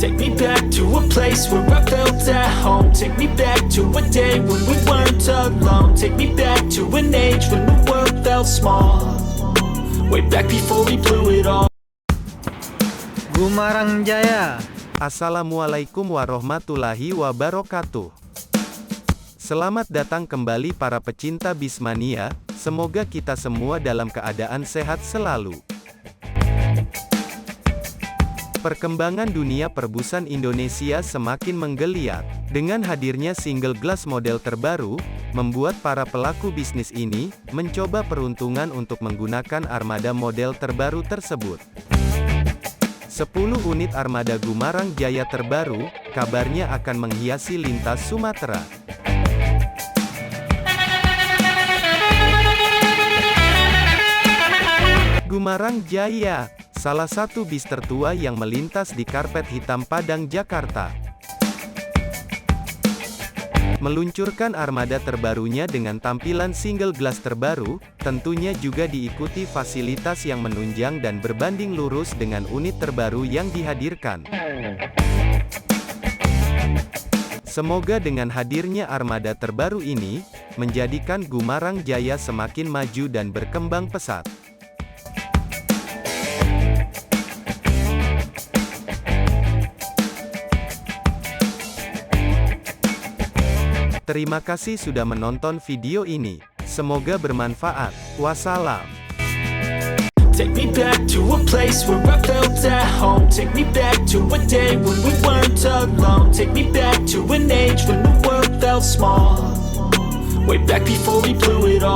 Take me back to a place where I felt at home. Take me back to a day when we weren't alone. Take me back to an age when the world felt small. Way back before we blew it all. Gumarang Jaya. Assalamualaikum warahmatullahi wabarakatuh. Selamat datang kembali para pecinta Bismania, semoga kita semua dalam keadaan sehat selalu. Perkembangan dunia perbusan Indonesia semakin menggeliat. Dengan hadirnya single glass model terbaru, membuat para pelaku bisnis ini mencoba peruntungan untuk menggunakan armada model terbaru tersebut. 10 unit armada Gumarang Jaya terbaru, kabarnya akan menghiasi lintas Sumatera. Gumarang Jaya, salah satu bis tertua yang melintas di karpet hitam Padang, Jakarta, meluncurkan armada terbarunya dengan tampilan single glass terbaru, tentunya juga diikuti fasilitas yang menunjang dan berbanding lurus dengan unit terbaru yang dihadirkan. Semoga dengan hadirnya armada terbaru ini, menjadikan Gumarang Jaya semakin maju dan berkembang pesat. Terima kasih sudah menonton video ini. Semoga bermanfaat. Wassalam. Take me back to a place where I felt at home. Take me back to a day when we weren't alone. Take me back to an age when the world felt small. Way back before we blew it all.